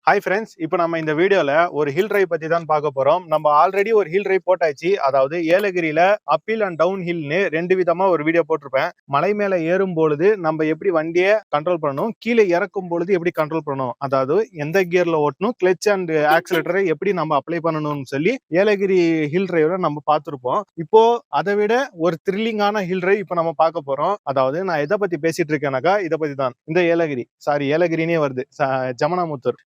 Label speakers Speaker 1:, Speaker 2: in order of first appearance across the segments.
Speaker 1: Hi friends, இப்போ நம்ம இந்த வீடியோல ஒரு ஹில் ட்ரைவ் பத்தி தான் பார்க்க போறோம். நம்ம ஆல்ரெடி ஒரு ஹில் ட்ரைவ் போட்டாச்சு. அதாவது ஏலகிரியில அப்பில் அண்ட் டவுன் ஹில்னு 2 விதமா ஒரு வீடியோ போட்டிருப்பேன். மலை மேல ஏறும் பொழுது நம்ம எப்படி வண்டியை கண்ட்ரோல் பண்ணணும், கீழே இறக்கும் பொழுது எப்படி கண்ட்ரோல் பண்ணணும், அதாவது எந்த கியர்ல ஓட்டணும், கிளச் அண்ட் ஆக்சிலேட்டரை எப்படி நம்ம அப்ளை பண்ணணும்னு சொல்லி ஏலகிரி ஹில் டிரைவ்ல நம்ம பார்த்திருப்போம். இப்போ அதை விட ஒரு த்ரில்லிங்கான ஹில் டிரைவ் இப்போ நம்ம பார்க்க போறோம். அதாவது நான் எதை பத்தி பேசிட்டு இருக்கேனாக்கா இதை பத்தி தான். இந்த ஏலகிரினே வருது, ஜமுனாமுத்தூர்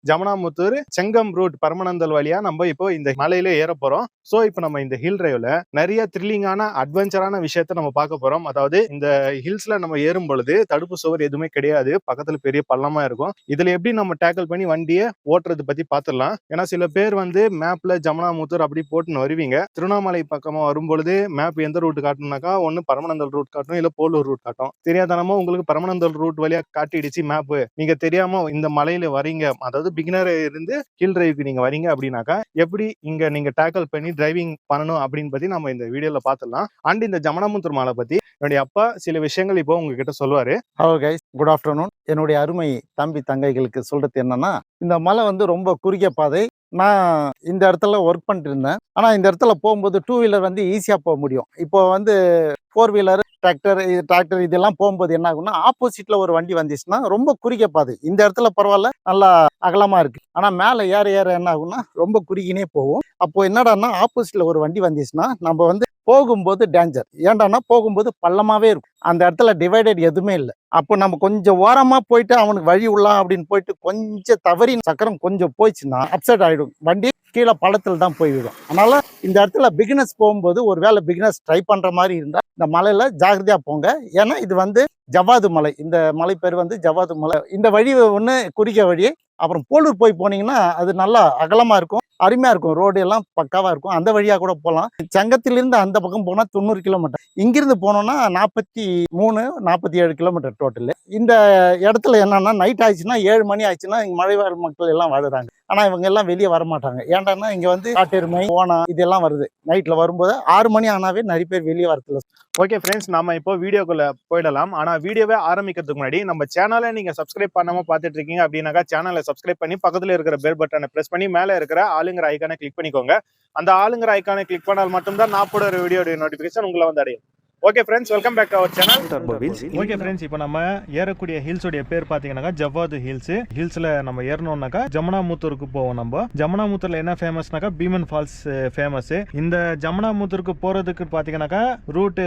Speaker 1: செங்கம் ரூட் பரமநந்தல் வழியா நம்ம இப்போ இந்த மலையில ஏற போறோம். சோ இப்போ நம்ம இந்த ஹில் டிரைவ்ல நிறைய த்ரில்லிங்கான அட்வென்ச்சரான விஷயத்த நம்ம பார்க்க போறோம். அதாவது இந்த ஹில்ஸ்ல நம்ம ஏறும் பொழுது தடுப்பு சுவர் எதுவுமே கிடையாது, பக்கத்துல பெரிய பள்ளமா இருக்கும். இதுல எப்படி நம்ம டேக்கிள் பண்ணி வண்டியை ஓட்டுறது பத்தி பாத்துடலாம். ஏன்னா சில பேர் மேப்ல ஜமுனாமுத்தூர் அப்படி போட்டுன்னு வருவீங்க. திருவண்ணாமலை பக்கமா வரும்பொழுது மேப் எந்த ரூட் காட்டணும்னாக்கா ஒன்னு பரமநந்தல் ரூட் காட்டும், இல்ல போலூர் ரூட் காட்டும். தெரியாதனமா உங்களுக்கு பரமநந்தல் ரூட் வழியா காட்டிடுச்சு மேப். நீங்க தெரியாம இந்த மலையில வரீங்க, அதாவது பிகினர் இருந்து ஹில் டிரைவ்க்கு நீங்க வரீங்க அப்படின்னாக்கா எப்படி இங்க நீங்க டேக்கிள் பண்ணி டிரைவிங் பண்ணணும் அப்படின்னு பத்தி நம்ம இந்த வீடியோல பாத்துடலாம். அண்ட் இந்த ஜமுனாமுத்தூர் மலை பத்தி என்னுடைய அப்பா சில விஷயங்கள் இப்போ உங்ககிட்ட சொல்லுவாரு.
Speaker 2: Hello guys, good afternoon. என்னுடைய அருமை தம்பி தங்கைகளுக்கு சொல்றது என்னன்னா, இந்த மலை ரொம்ப குறுகிய பாதை. நான் இந்த இடத்துல ஒர்க் பண்ணிட்டு இருந்தேன். ஆனா இந்த இடத்துல போகும்போது 2 வீலர் ஈஸியா போக முடியும். இப்போ 4 வீலர் டிராக்டர் இதெல்லாம் போகும்போது என்ன ஆகும்னா, ஆப்போசிட்ல ஒரு வண்டி வந்துச்சுன்னா ரொம்ப குறுகிய பாதை. இந்த இடத்துல பரவாயில்ல, நல்லா அகலமா இருக்கு. ஆனா மேல ஏற என்ன ஆகும்னா ரொம்ப குறுகினே போகும். அப்போ என்னடான்னா, ஆப்போசிட்ல ஒரு வண்டி வந்துச்சுன்னா நம்ம போகும்போது டேஞ்சர். ஏன்டானா போகும்போது பள்ளமாவே இருக்கும். அந்த இடத்துல டிவைடட் எதுவுமே இல்லை. அப்போ நம்ம கொஞ்சம் ஓரமா போயிட்டு அவனுக்கு வழி விடலாம் அப்படின்னு போயிட்டு கொஞ்சம் தவறி சக்கரம் கொஞ்சம் போயிடுச்சுன்னா அப்செட் ஆயிடும். வண்டி கீழே பள்ளத்துல தான் போய்விடும். அதனால இந்த இடத்துல பிகினர்ஸ் போகும்போது ஒருவேளை பிகினர்ஸ் ட்ரை பண்ற மாதிரி இருந்தா இந்த மலையில ஜாகிரதையா போங்க. ஏன்னா இது ஜவ்வாது மலை. இந்த மலை பேர் ஜவ்வாது மலை. இந்த வழி குறுகிய வழி. அப்புறம் போலூர் போனீங்கன்னா அது நல்லா அகலமா இருக்கும், அருமையா இருக்கும். ரோடு எல்லாம் பக்காவா இருக்கும். அந்த வழியா கூட போகலாம். சங்கத்திலிருந்து அந்த பக்கம் போனா 90 கிலோமீட்டர். இங்கிருந்து போனோம்னா 47 கிலோமீட்டர் டோட்டல். இந்த இடத்துல என்னன்னா, நைட் ஆயிடுச்சுன்னா 7 மணி ஆயிடுச்சுன்னா இங்க மலைவாழ் மக்கள் எல்லாம் வாழுறாங்க. ஆனா இவங்க எல்லாம் வெளியே வர மாட்டாங்க. ஏன்டான்னா இங்க காட்டெருமை, ஓனா இதெல்லாம் வருது. நைட்ல வரும்போது 6 மணி ஆனாவே நிறைய பேர் வெளியே வரத்துல.
Speaker 1: ஓகே ஃப்ரெண்ட்ஸ், நம்ம இப்போ வீடியோக்குள்ள போயிடலாம். ஆனா வீடியோவை ஆரம்பிக்கிறதுக்கு முன்னாடி நம்ம சேனலை நீங்க சப்ஸ்கிரைப் பண்ணாம பார்த்துட்டு இருக்கீங்க அப்படின்னாக்கா சேனலை சப்ஸ்கிரைப் பண்ணி பக்கத்துல இருக்கிற பெல் பட்டனை பிரஸ் பண்ணி மேல இருக்கிற ஆளுங்கிற ஐக்கானை கிளிக் பண்ணிக்கோங்க. அந்த ஆளுங்கிற ஐக்கானை கிளிக் பண்ணால் மட்டும்தான் நான் போடுற வீடியோட நோட்டிபிகேஷன் உங்களை அடையும். Okay friends, welcome back to our channel turbo wheels. Okay friends, இப்போ நம்ம ஏறக்கூடிய ஹில்ஸ் உடைய பேர் பாத்தீங்கன்னா ஜவ்வாது ஹில்ஸ். ஹில்ஸ்ல நம்ம ஏறணும்னாக்கா ஜமுனாமுத்தூருக்கு போவோம். நம்ம ஜமுனாமுத்தூர்ல என்ன ஃபேமஸ்னாக்கா பீமன் ஃபால்ஸ் ஃபேமஸ். இந்த ஜமுனாமுத்தூருக்கு போறதுக்கு பாத்தீங்கன்னாக்கா ரூட்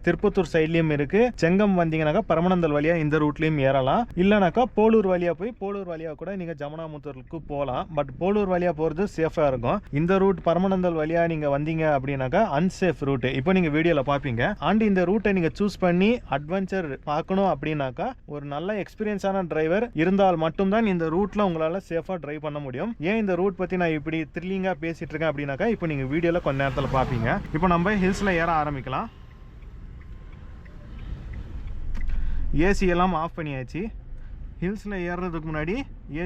Speaker 1: திருப்பத்தூர் சைட்லயும் இருக்கு. செங்கம் வந்தீங்கன்னாக்கா பரமநந்தல் வழியா இந்த ரூட்லயும் ஏறலாம். இல்லனாக்கா போலூர் வழியா போய் போலூர் வழியா கூட நீங்க ஜமுனாமுத்தூருக்கு போகலாம். பட் போலூர் வழியா போறது சேஃபா இருக்கும். இந்த ரூட் பரமநந்தல் வழியா நீங்க வந்தீங்க அப்படின்னாக்கா அன்சேஃப் ரூட். இப்போ நீங்க வீடியோல பாப்பீங்க. அண்ட் இந்த ரூட்டை நீங்க சூஸ் பண்ணி அட்வென்ச்சர் பார்க்கணும் அப்படின்னாக்கா ஒரு நல்ல எக்ஸ்பீரியன்ஸான டிரைவர் இருந்தால் மட்டும்தான் இந்த ரூட்ல உங்களால சேஃபா டிரைவ் பண்ண முடியும். ஏன் இந்த ரூட் பத்தி நான் இப்படி த்ரில்லிங்கா பேசிட்டு இருக்கேன் அப்படின்னாக்கா இப்போ நீங்க வீடியோல கொஞ்ச நேரத்தில் பார்ப்பீங்க. இப்போ நம்ம ஹில்ஸ்ல ஏற ஆரம்பிக்கலாம். ஏசி எல்லாம் ஆஃப் பண்ணியாச்சு. ஹில்ஸில் ஏறுறதுக்கு முன்னாடி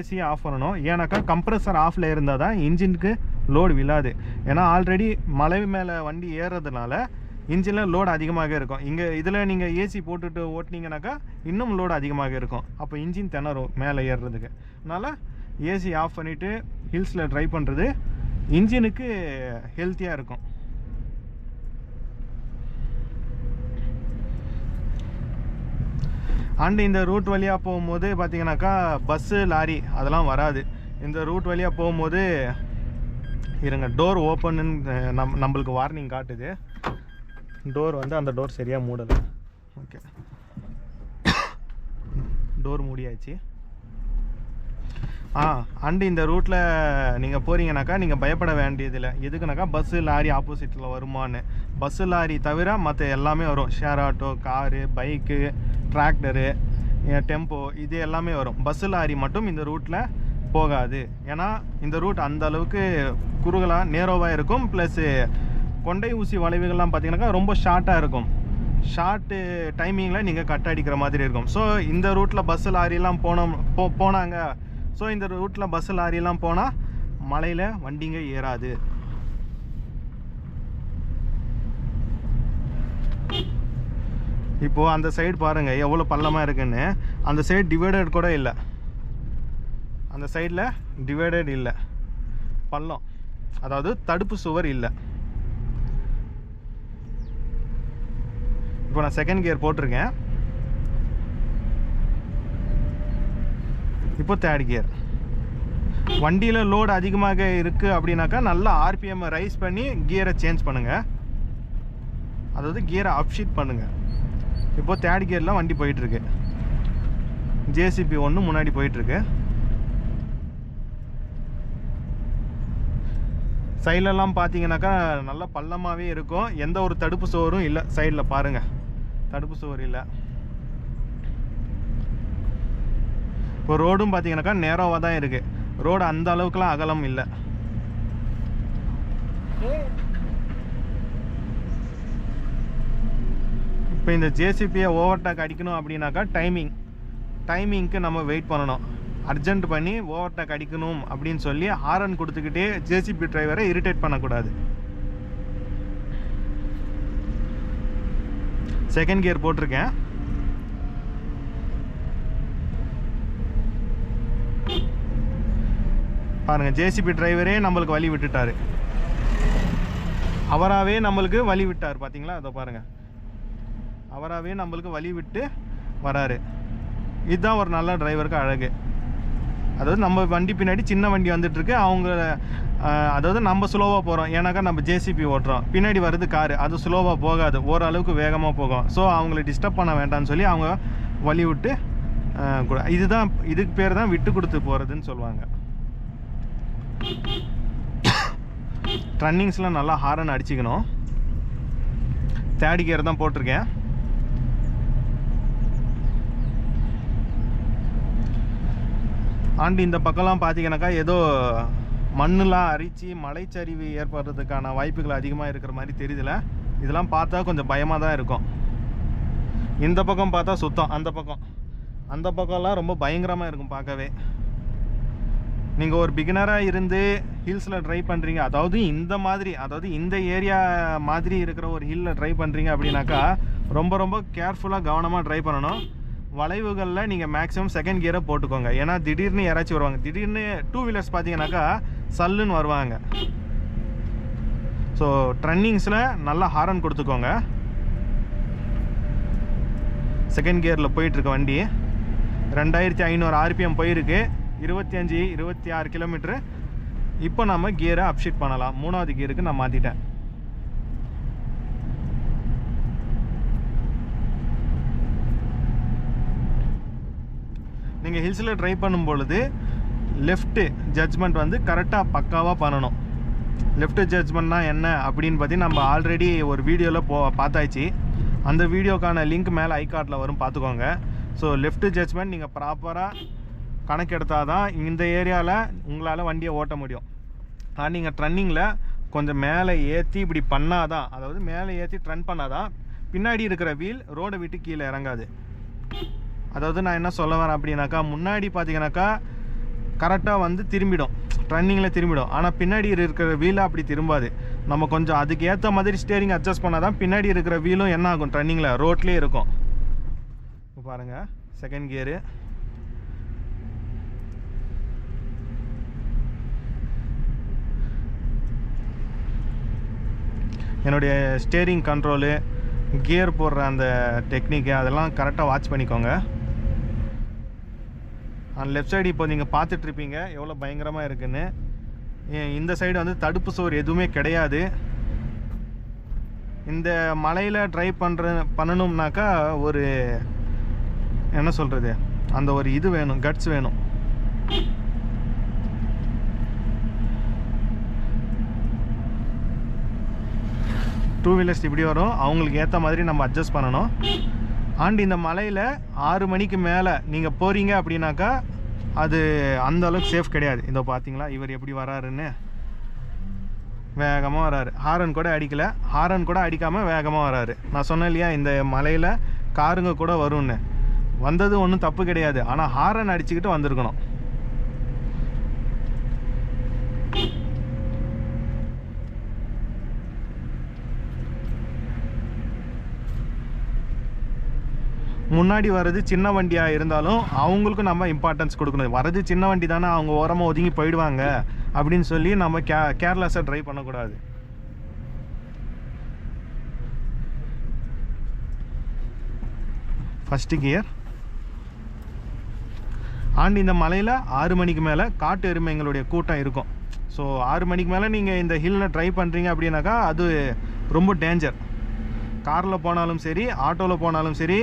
Speaker 1: ஏசியை ஆஃப் பண்ணணும். ஏன்னாக்கா கம்ப்ரஸர் ஆஃபில் இருந்தால் தான் இன்ஜினுக்கு லோடு விழாது. ஏன்னா ஆல்ரெடி மலை மேலே வண்டி ஏறுறதுனால இன்ஜினில் லோடு அதிகமாக இருக்கும். இதில் நீங்கள் ஏசி போட்டுட்டு ஓட்டினீங்கன்னாக்கா இன்னும் லோடு அதிகமாக இருக்கும். அப்போ இன்ஜின் திணறும் மேலே ஏறுறதுக்கு. அதனால் ஏசி ஆஃப் பண்ணிவிட்டு ஹில்ஸில் ட்ரைவ் பண்ணுறது இன்ஜினுக்கு ஹெல்த்தியாக இருக்கும். அண்ட் இந்த ரூட் வழியாக போகும்போது பார்த்தீங்கன்னாக்கா பஸ்ஸு லாரி அதெல்லாம் வராது. இந்த ரூட் வழியாக போகும்போது இருங்க, டோர் ஓப்பன்னு நம்மளுக்கு வார்னிங் காட்டுது. டோர் அந்த டோர் சரியாக மூடலை. ஓகே, டோர் மூடியாச்சு. அண்டு இந்த ரூட்டில் நீங்கள் போகிறீங்கனாக்கா நீங்கள் பயப்பட வேண்டியதில்லை. எதுக்குனாக்கா பஸ்ஸு லாரி ஆப்போசிட்டில் வருமானு. பஸ்ஸு லாரி தவிர மற்ற எல்லாமே வரும். Share auto, car, bike, tractor, tempo இது எல்லாமே வரும். பஸ்ஸு லாரி மட்டும் இந்த ரூட்டில் போகாது. ஏன்னா இந்த ரூட் அந்த அளவுக்கு குறுகலாக நேரோவாக இருக்கும். ப்ளஸ்ஸு கொண்டை ஊசி வளைவுகள்லாம் பார்த்தீங்கன்னாக்கா ரொம்ப ஷார்ட்டாக இருக்கும். ஷார்ட்டு டைமிங்கில் நீங்கள் கட் அடிக்கிற மாதிரி இருக்கும். ஸோ இந்த ரூட்டில் பஸ்ஸு லாரியெல்லாம் போனாங்க. ஸோ இந்த ரூட்டில் பஸ்ஸு லாரியெல்லாம் போனால் மலையில் வண்டிங்க ஏறாது. இப்போது அந்த சைடு பாருங்கள் எவ்வளோ பள்ளமாக இருக்குன்னு. அந்த சைடு டிவைடட் கூட இல்லை. அந்த சைடில் டிவைடட் இல்லை, பள்ளம், அதாவது தடுப்பு சுவர் இல்லை. இப்போ நான் செகண்ட் கியர் போட்டிருக்கேன். இப்போ தேர்ட் கியர். வண்டியில் லோடு அதிகமாக இருக்குது அப்படின்னாக்கா நல்லா ஆர்பிஎம் ரைஸ் பண்ணி கியரை சேஞ்ச் பண்ணுங்கள், அதாவது கியரை அப்ஷீட் பண்ணுங்கள். இப்போ தேர்ட் கியரில் வண்டி போயிட்டுருக்கு. ஜேசிபி ஒன்று முன்னாடி போயிட்டுருக்கு. சைட்லலாம் பார்த்தீங்கன்னாக்கா நல்லா பள்ளமாகவே இருக்கும். எந்த ஒரு தடுப்பு சுவரும் இல்லை சைடில், பாருங்கள் தடுப்பு சுவர் இல்லை. இப்போ ரோடும் பார்த்தீங்கன்னாக்கா நேரோவாக தான் இருக்குது. ரோடு அந்த அளவுக்குலாம் அகலம் இல்லை. இப்போ இந்த ஜேசிபியை ஓவர்டேக் அடிக்கணும் அப்படின்னாக்கா டைமிங்க்கு நம்ம வெயிட் பண்ணணும். அர்ஜென்ட் பண்ணி ஓவர்டேக் அடிக்கணும் அப்படின்னு சொல்லி ஹாரன் கொடுத்துக்கிட்டே ஜேசிபி டிரைவரை இரிட்டேட் பண்ணக்கூடாது. செகண்ட் கியர் போட்டிருக்கேன். பாருங்கள், ஜேசிபி டிரைவரே நம்மளுக்கு வழி விட்டுட்டார். அவராகவே நம்மளுக்கு வழி விட்டார். பார்த்தீங்களா, அதை பாருங்கள், அவராகவே நம்மளுக்கு வழி விட்டு வராரு. இதுதான் ஒரு நல்ல டிரைவருக்கு அழகு. அதாவது நம்ம வண்டி பின்னாடி சின்ன வண்டி வந்துட்டுருக்கு, அவங்க அதாவது நம்ம ஸ்லோவாக போகிறோம், ஏன்னாக்கா நம்ம ஜேசிபி ஓட்டுறோம். பின்னாடி வருது காரு, அது ஸ்லோவாக போகாது, ஓரளவுக்கு வேகமாக போகும். ஸோ அவங்கள டிஸ்டர்ப் பண்ண வேண்டாம்னு சொல்லி அவங்க வழி விட்டு இதுக்கு பேர் தான் விட்டு கொடுத்து போகிறதுன்னு சொல்லுவாங்க. ரன்னிங்ஸ்லாம் நல்லா ஹாரன் அடிச்சுக்கணும். தேர்ட் கியர் தான் போட்டிருக்கேன். ஆண்டு இந்த பக்கம்லாம் பார்த்தீங்கன்னாக்கா ஏதோ மண்ணெலாம் அரிச்சு மலைச்சரிவு ஏற்படுறதுக்கான வாய்ப்புகள் அதிகமாக இருக்கிற மாதிரி தெரியுதுல. இதெல்லாம் பார்த்தா கொஞ்சம் பயமாக தான் இருக்கும். இந்த பக்கம் பார்த்தா சுத்தம், அந்த பக்கம்லாம் ரொம்ப பயங்கரமாக இருக்கும் பார்க்கவே. நீங்கள் ஒரு பிகினராக இருந்து ஹில்ஸில் ட்ரை பண்ணுறீங்க, அதாவது இந்த ஏரியா மாதிரி இருக்கிற ஒரு ஹில்லில் ட்ரை பண்ணுறீங்க அப்படின்னாக்கா ரொம்ப ரொம்ப கேர்ஃபுல்லாக கவனமாக ட்ரை பண்ணணும். வளைவுகளில் நீங்கள் மேக்ஸிமம் செகண்ட் கியரை போட்டுக்கோங்க. ஏன்னா திடீர்னு யாராச்சும் வருவாங்க, திடீர்னு டூ வீலர்ஸ் பார்த்தீங்கன்னாக்கா சல்லுன்னு வருவாங்க. ஸோ ரன்னிங்ஸில் நல்லா ஹாரன் கொடுத்துக்கோங்க. செகண்ட் கியரில் போயிட்டுருக்க வண்டி 2500 RPM போயிருக்கு, 25-26 கிலோமீட்ரு. இப்போ நம்ம கியரை அப்ஷீட் பண்ணலாம். 3வது கியருக்கு நான் மாற்றிட்டேன். நீங்கள் ஹில்ஸில் ட்ரை பண்ணும் பொழுது லெஃப்ட்டு ஜட்ஜ்மெண்ட் வந்து கரெக்டாக பக்காவாக பண்ணணும். லெஃப்ட் ஜட்ஜ்மெண்ட்னா என்ன அப்படின்னு பற்றி நம்ம ஆல்ரெடி ஒரு வீடியோவில் பார்த்தாச்சு. அந்த வீடியோக்கான லிங்க் மேலே ஐகார்டில் வரும், பார்த்துக்கோங்க. ஸோ லெஃப்ட் ஜட்ஜ்மெண்ட் நீங்கள் ப்ராப்பராக கணக்கெடுத்தால் தான் இந்த ஏரியாவில் உங்களால் வண்டியை ஓட்ட முடியும். ஆனால் நீங்கள் ட்ரன்னிங்கில் கொஞ்சம் மேலே ஏற்றி இப்படி பண்ணாதான், அதாவது மேலே ஏற்றி ட்ரன் பண்ணாதான் பின்னாடி இருக்கிற வீல் ரோடை விட்டு கீழே இறங்காது. அதாவது நான் என்ன சொல்ல வரேன் அப்படின்னாக்கா, முன்னாடி பார்த்தீங்கன்னாக்கா கரெக்டாக வந்து திரும்பிடும், ட்ரன்னிங்கில் திரும்பிடும். ஆனால் பின்னாடி இருக்கிற வீலை அப்படி திரும்பாது. நம்ம கொஞ்சம் அதுக்கு ஏற்ற மாதிரி ஸ்டேரிங் அட்ஜஸ்ட் பண்ணால் தான் பின்னாடி இருக்கிற வீலும் என்ன ஆகும், ட்ரன்னிங்கில் ரோட்லேயே இருக்கும். இப்போ பாருங்கள், செகண்ட் கியரு. என்னுடைய ஸ்டேரிங் கண்ட்ரோலு, கியர் போடுற அந்த டெக்னிக்கு அதெல்லாம் கரெக்டாக வாட்ச் பண்ணிக்கோங்க. லெஃப்ட் சைடு இப்போ நீங்கள் பார்த்துட்ருப்பீங்க எவ்வளோ பயங்கரமாக இருக்குன்னு. இந்த சைடு வந்து தடுப்பு சுவர் எதுவுமே கிடையாது. இந்த மலையில் ட்ரை பண்ணணும்னாக்கா ஒரு என்ன சொல்கிறது, அந்த ஒரு இது வேணும், கட்ஸ் வேணும். டூ வீலர்ஸ் இப்படி வரும், அவங்களுக்கு ஏற்ற மாதிரி நம்ம அட்ஜஸ்ட் பண்ணணும். அண்ட் இந்த மலையில் 6 மணிக்கு மேலே நீங்கள் போகிறீங்க அப்படின்னாக்கா அது அந்த அளவுக்கு சேஃப் கிடையாது. இதோ பார்த்தீங்களா இவர் எப்படி வராருன்னு, வேகமாக வராரு. ஹாரன் கூட அடிக்கலை, ஹாரன் கூட அடிக்காமல் வேகமாக வராரு. நான் சொன்னேன் இல்லையா, இந்த மலையில் காருங்க கூட வரும்னு. வந்தது ஒன்றும் தப்பு கிடையாது, ஆனால் ஹாரன் அடிச்சுக்கிட்டு வந்திருக்கணும். முன்னாடி வர்றது சின்ன வண்டியாக இருந்தாலும் அவங்களுக்கும் நம்ம இம்பார்ட்டன்ஸ் கொடுக்கணும். வர்றது சின்ன வண்டி தானே, அவங்க ஓரமாக ஒதுங்கி போயிடுவாங்க அப்படின்னு சொல்லி நம்ம கேர்லெஸ்ஸாக ட்ரைவ் பண்ணக்கூடாது. First gear. அண்ட் இந்த மலையில் 6 மணிக்கு மேலே காட்டு எருமைங்களுடைய கூட்டம் இருக்கும். ஸோ 6 மணிக்கு மேலே நீங்கள் இந்த ஹில்லில் ட்ரை பண்ணுறீங்க அப்படின்னாக்கா அது ரொம்ப டேஞ்சர். காரில் போனாலும் சரி, ஆட்டோவில் போனாலும் சரி,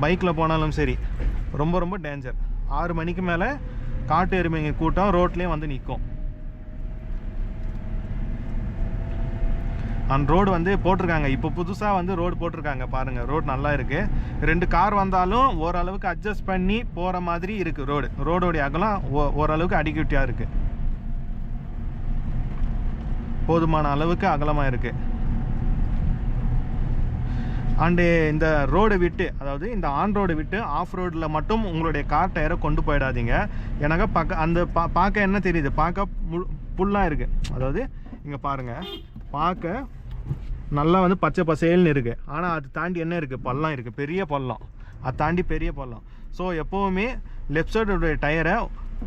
Speaker 1: பைக்கில் போனாலும் சரி, ரொம்ப ரொம்ப டேஞ்சர். 6 மணிக்கு மேலே காட்டு எருமைங்க கூட்டம் ரோட்லேயும் வந்து நிற்கும். அந்த ரோடு வந்து போட்டிருக்காங்க, இப்போ புதுசாக வந்து ரோடு போட்டிருக்காங்க பாருங்கள். ரோடு நல்லா இருக்குது. 2 கார் வந்தாலும் ஓரளவுக்கு அட்ஜஸ்ட் பண்ணி போகிற மாதிரி இருக்குது. ரோடோடைய அகலம் ஓரளவுக்கு அடிக்யூட்டியாக இருக்குது, போதுமான அளவுக்கு அகலமாக இருக்குது. அண்டு இந்த ரோடை விட்டு, அதாவது இந்த ஆன் ரோடை விட்டு ஆஃப் ரோடில் மட்டும் உங்களுடைய கார் டயரை கொண்டு போயிடாதீங்க. எனக்கு பார்க்க என்ன தெரியுது, பார்க்க புல்லாக இருக்குது. அதாவது இங்கே பாருங்கள், பார்க்க நல்லா வந்து பச்சை பசேல்னு இருக்குது. ஆனால் அது தாண்டி என்ன இருக்குது, பள்ளம் இருக்குது, பெரிய பள்ளம். அது தாண்டி பெரிய பள்ளம். ஸோ எப்போவுமே லெஃப்ட் சைடுடைய டயரை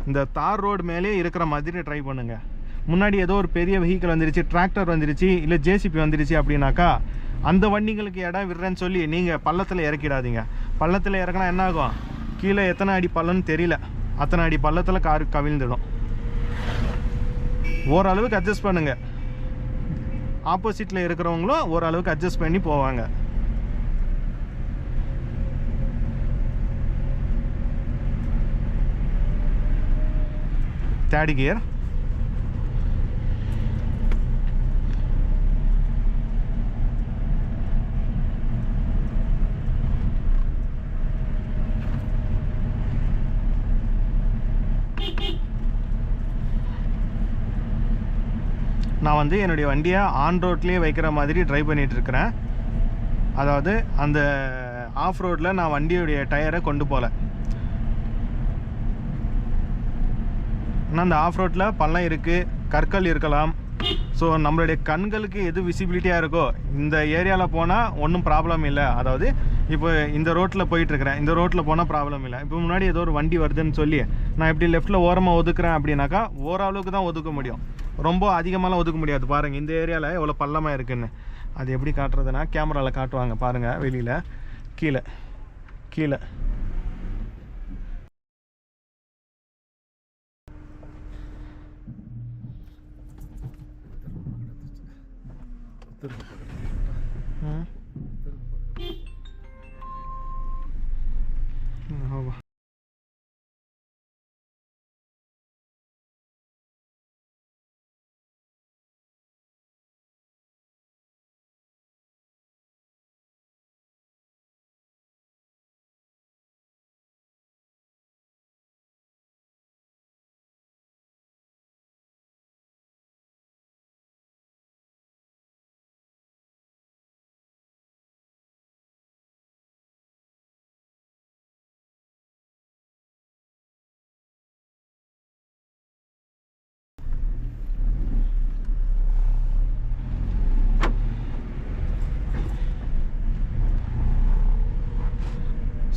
Speaker 1: இந்த தார் ரோடு மேலே இருக்கிற மாதிரி ட்ரை பண்ணுங்கள். முன்னாடி ஏதோ ஒரு பெரிய வெஹிக்கிள் வந்துருச்சு, டிராக்டர் வந்துருச்சு, இல்லை ஜேசிபி வந்துருச்சு அப்படின்னாக்கா அந்த வண்டிங்களுக்கு இடம் விடுறேன்னு சொல்லி நீங்கள் பள்ளத்தில் இறக்கிடாதீங்க. பள்ளத்தில் இறக்கினா என்ன ஆகும், கீழே எத்தனை அடி பள்ளம்னு தெரியல, அத்தனை அடி பள்ளத்தில் காரு கவிழ்ந்துடும். ஓரளவுக்கு அட்ஜஸ்ட் பண்ணுங்கள். ஆப்போசிட்டில் இருக்கிறவங்களும் ஓரளவுக்கு அட்ஜஸ்ட் பண்ணி போவாங்க. Third gear. நான் வந்து என்னுடைய வண்டியை ஆன் ரோட்லேயே வைக்கிற மாதிரி ட்ரைவ் பண்ணிகிட்ருக்கிறேன். அதாவது அந்த ஆஃப் ரோட்டில் நான் வண்டியுடைய டயரை கொண்டு போகல. ஆனால் அந்த ஆஃப் ரோட்டில் பள்ளம் இருக்குது, கற்கள் இருக்கலாம். ஸோ நம்மளுடைய கண்களுக்கு எது விசிபிலிட்டியாக இருக்கோ இந்த ஏரியாவில் போனால் ஒன்றும் ப்ராப்ளம் இல்லை. அதாவது இப்போ இந்த ரோட்டில் போயிட்டுருக்கிறேன், இந்த ரோட்டில் போனால் ப்ராப்ளம் இல்லை. இப்போ முன்னாடி ஏதோ ஒரு வண்டி வருதுன்னு சொல்லி நான் எப்படி லெஃப்ட்டில் ஓரமாக ஒதுக்குறேன் அப்படின்னாக்கா ஓரளவுக்கு தான் ஒதுக்க முடியும், ரொம்ப அதிகமாகலாம் ஒதுக்க முடியாது. பாருங்கள் இந்த ஏரியாவில் எவ்வளோ பள்ளமாக இருக்குதுன்னு. அது எப்படி காட்டுறதுன்னா கேமராவில் காட்டுவாங்க பாருங்கள். வெளியில் கீழே கீழே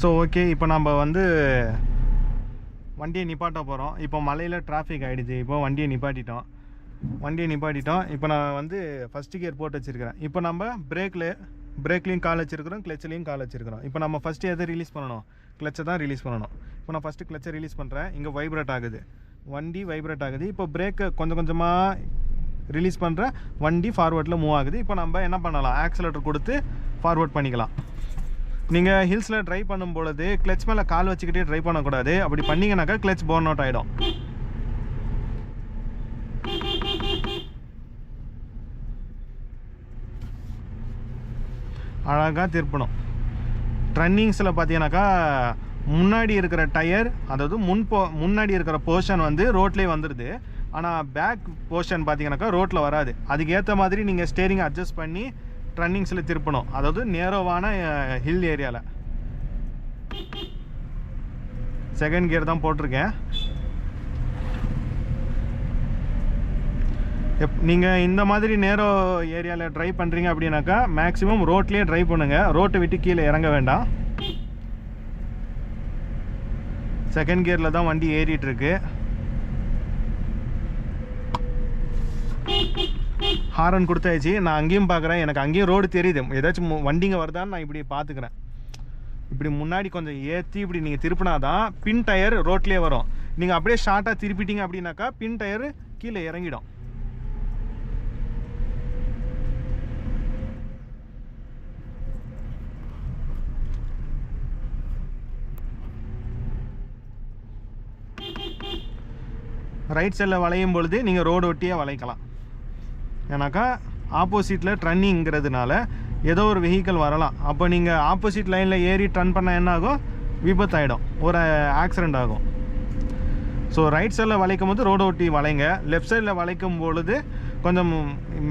Speaker 1: ஸோ ஓகே, இப்போ நம்ம வந்து வண்டியை நிப்பாட்ட போகிறோம். இப்போ மலையில் டிராஃபிக் ஆகிடுச்சு. இப்போ வண்டியை நிப்பாட்டிட்டோம். இப்போ நான் வந்து ஃபஸ்ட்டு கியர் போட்டு வச்சுருக்கிறேன். இப்போ நம்ம பிரேக்லேயும் கால் வச்சுருக்கிறோம், கிளச்சிலையும் கால் வச்சுருக்கிறோம். இப்போ நம்ம ஃபஸ்ட்டு எதை ரிலீஸ் பண்ணணும், கிளச்சை தான் ரிலீஸ் பண்ணணும். இப்போ நான் ஃபஸ்ட்டு கிளச்சை ரிலீஸ் பண்ணுறேன். இங்கே வைப்ரேட் ஆகுது, வண்டி வைப்ரேட் ஆகுது. இப்போ பிரேக்கை கொஞ்சம் கொஞ்சமாக ரிலீஸ் பண்ணுறேன், வண்டி ஃபார்வர்டில் மூவ் ஆகுது. இப்போ நம்ம என்ன பண்ணலாம், ஆக்சிலேட்டர் கொடுத்து ஃபார்வர்ட் பண்ணிக்கலாம். நீங்கள் ஹில்ஸில் ட்ரைவ் பண்ணும் பொழுது கிளச் மேலே கால் வச்சுக்கிட்டே ட்ரைவ் பண்ணக்கூடாது. அப்படி பண்ணிங்கனாக்கா கிளச் பர்ன் அவுட் ஆகிடும். அழகாக திருப்பணும். ரன்னிங்ஸில் பார்த்தீங்கன்னாக்கா முன்னாடி இருக்கிற டயர், அதாவது முன்னாடி இருக்கிற போர்ஷன் வந்து ரோட்லேயே வந்துடுது. ஆனால் பேக் போர்ஷன் பார்த்தீங்கன்னாக்கா ரோட்டில் வராது. அதுக்கேற்ற மாதிரி நீங்கள் ஸ்டேரிங்கை அட்ஜஸ்ட் பண்ணி ரன்னிங்ஸில் திருப்பணும். அதாவது நேரோவான ஹில் ஏரியாவில். செகண்ட் கியர் தான் போட்டிருக்கேன். நீங்கள் இந்த மாதிரி நேரோ ஏரியாவில் ட்ரைவ் பண்ணுறீங்க அப்படின்னாக்கா மேக்ஸிமம் ரோட்லேயே ட்ரைவ் பண்ணுங்கள். ரோட்டை விட்டு கீழே இறங்க வேண்டாம். செகண்ட் கியரில் தான் வண்டி ஏறிட்டு இருக்கு. ஹாரன் கொடுத்தாச்சு. நான் அங்கேயும் பார்க்குறேன், எனக்கு அங்கேயும் ரோடு தெரியுது. ஏதாச்சும் வண்டிங்க வருதான்னு நான் இப்படி பார்த்துக்கிறேன். இப்படி முன்னாடி கொஞ்சம் ஏற்றி இப்படி நீங்கள் திருப்பினாதான் பின் டயர் ரோட்லேயே வரும். நீங்கள் அப்படியே ஷார்ட்டாக திருப்பிட்டீங்க அப்படின்னாக்கா பின் டயர் கீழே இறங்கிடும். ரைட் சைடில் வளையும் பொழுது நீங்கள் ரோடு ஒட்டியே வளைக்கலாம். ஏன்னாக்கா ஆப்போசிட்டில் ட்ரன்னிங்கிறதுனால ஏதோ ஒரு வெஹிக்கிள் வரலாம். அப்போ நீங்கள் ஆப்போசிட் லைனில் ஏறி ட்ரன் பண்ணால் என்ன ஆகும்? விபத்தாயிடும், ஒரு ஆக்சிடெண்ட் ஆகும். ஸோ ரைட் சைடில் வளைக்கும் போது ரோடு ஒட்டி வளைங்க. லெஃப்ட் சைடில் வளைக்கும் பொழுது கொஞ்சம்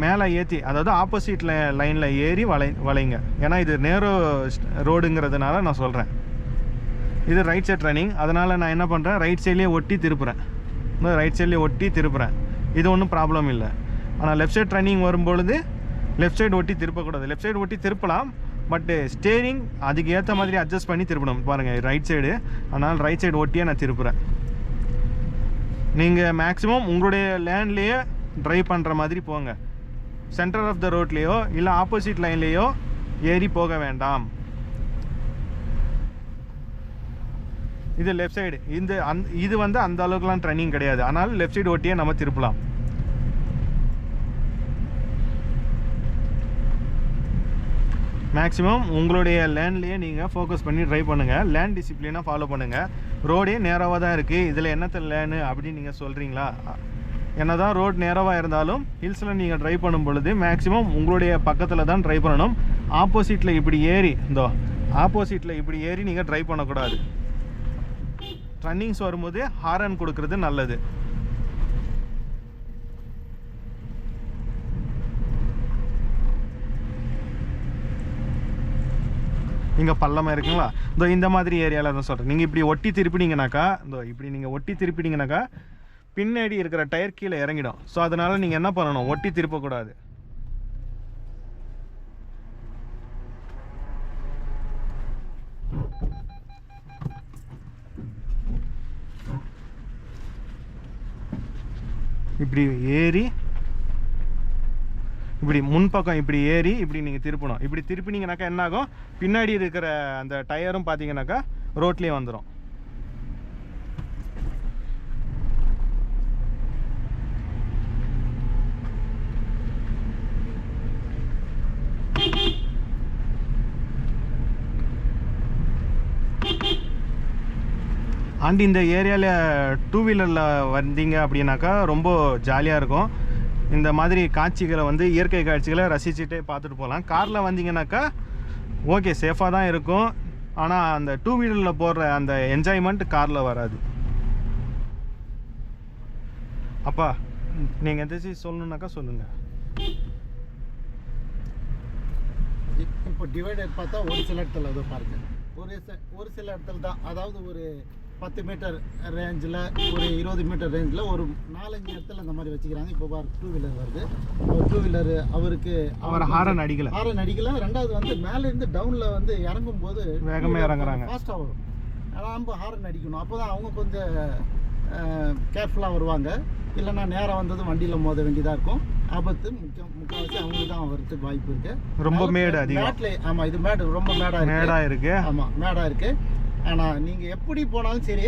Speaker 1: மேலே ஏற்றி, அதாவது ஆப்போசிட் லைனில் ஏறி வளைங்க. ஏன்னா இது நேரோ ரோடுங்கிறதுனால நான் சொல்கிறேன். இது ரைட் சைட் ரன்னிங், அதனால் நான் என்ன பண்ணுறேன், ரைட் சைட்லேயே ஒட்டி திருப்புறேன். ரைட் சைட்லேயே ஒட்டி திருப்புறேன். இது ஒன்றும் ப்ராப்ளம் இல்லை. ஆனால் லெஃப்ட் சைட் ரன்னிங் வரும்பொழுது லெஃப்ட் சைடு ஒட்டி திருப்பக்கூடாது. லெஃப்ட் சைடு ஒட்டி திருப்பலாம், பட்டு ஸ்டேரிங் அதுக்கு ஏற்ற மாதிரி அட்ஜஸ்ட் பண்ணி திருப்பணும். பாருங்கள் ரைட் சைடு, அதனால் ரைட் சைடு ஒட்டியே நான் திருப்புறேன். நீங்கள் மேக்ஸிமம் உங்களுடைய லேண்ட்லேயே ட்ரைவ் பண்ணுற மாதிரி போங்க. சென்டர் ஆஃப் த ரோட்லேயோ இல்லை ஆப்போசிட் லைன்லேயோ ஏறி போக வேண்டாம். இது லெஃப்ட் சைடு. இது வந்து அந்த அளவுக்குலாம் ட்ரைனிங் கிடையாது, ஆனால் லெஃப்ட் சைடு ஒட்டியே நம்ம திருப்பலாம். மேக்ஸிமம் உங்களுடைய லேண்ட்லேயே நீங்கள் ஃபோக்கஸ் பண்ணி ட்ரைவ் பண்ணுங்கள். லேண்ட் டிசிப்ளினாக ஃபாலோ பண்ணுங்கள். ரோடே நேராவாக தான் இருக்குது, இதில் என்னத்த லேண்டு அப்படின்னு நீங்கள் சொல்கிறீங்களா? என்ன தான் ரோட் நேராவாக இருந்தாலும் ஹில்ஸில் நீங்கள் ட்ரைவ் பண்ணும் பொழுது மேக்ஸிமம் உங்களுடைய பக்கத்தில் தான் ட்ரைவ் பண்ணணும். ஆப்போசிட்டில் இப்படி ஏறி ஆப்போசிட்டில் இப்படி ஏறி நீங்கள் ட்ரைவ் பண்ணக்கூடாது. ரன்னிங்ஸ் வரும்போது ஹாரன் கொடுக்கறது நல்லது. இங்கே பள்ளமாக இருக்குங்களா? இந்த மாதிரி ஏரியாவில் தான் சொல்கிறேன். நீங்கள் இப்படி ஒட்டி திருப்பினீங்கனாக்கா, இப்படி நீங்கள் ஒட்டி திருப்பினீங்கனாக்கா பின்னாடி இருக்கிற டயர் கீழே இறங்கிடும். ஸோ அதனால் நீங்கள் என்ன பண்ணணும், ஒட்டி திருப்பக்கூடாது. இப்படி ஏறி இப்படி முன்பக்கம் இப்படி ஏறி இப்படி நீங்கள் திருப்பணும். இப்படி திருப்பினீங்கனாக்கா என்ன ஆகும், பின்னாடி இருக்கிற அந்த டயரும் பார்த்தீங்கன்னாக்கா ரோட்லேயே வந்துடும். அண்ட் இந்த ஏரியாவில் டூ வீலரில் வந்தீங்க அப்படின்னாக்கா ரொம்ப ஜாலியாக இருக்கும். இந்த மாதிரி காட்சிகளை வந்து இயற்கை காட்சிகளை ரசிச்சுட்டே பார்த்துட்டு போகலாம். காரில் வந்தீங்கன்னாக்கா ஓகே சேஃபாக தான் இருக்கும், ஆனால் அந்த டூ வீலரில் போடுற அந்த என்ஜாய்மெண்ட் காரில் வராது. அப்பா நீங்கள் எதாச்சும் சொல்லணுன்னாக்கா சொல்லுங்கள்.
Speaker 2: இப்போ டிவைடர் பார்த்தா ஒரு சில இடத்துல ஏதோ பாருங்க, ஒரு சில இடத்துல தான், அதாவது ஒரு 10 மீட்டர் ரேஞ்சில், ஒரு 20 மீட்டர் ரேஞ்சில் ஒரு 4-5 இடத்துல இந்த மாதிரி வச்சுக்கிறாங்க. இப்போ பாரு டூ வீலர் வருது, டூ வீலர் அவருக்கு
Speaker 1: ஹாரன் அடிக்கல.
Speaker 2: ரெண்டாவது வந்து மேலேருந்து டவுனில் வந்து இறங்கும் போது
Speaker 1: வேகமாக இறங்குறாங்க,
Speaker 2: ஃபாஸ்ட்டாக வரும். ஆனால் நம்ம ஹாரன் அடிக்கணும், அப்போ தான் அவங்க கொஞ்சம் கேர்ஃபுல்லாக வருவாங்க. இல்லைன்னா நேரம் வந்ததும் வண்டியில் மோத வேண்டியதாக இருக்கும். ஆபத்து முக்கால்வாசி அவங்களுக்கு தான் வரதுக்கு வாய்ப்பு இருக்குது.
Speaker 1: ரொம்ப மேடு அதிகம்.
Speaker 2: ஆமாம், இது மேடு ரொம்ப மேடாக
Speaker 1: இருக்கு.
Speaker 2: ஆமாம், மேடாக இருக்குது. ஆனால் நீங்கள் எப்படி போனாலும் சரி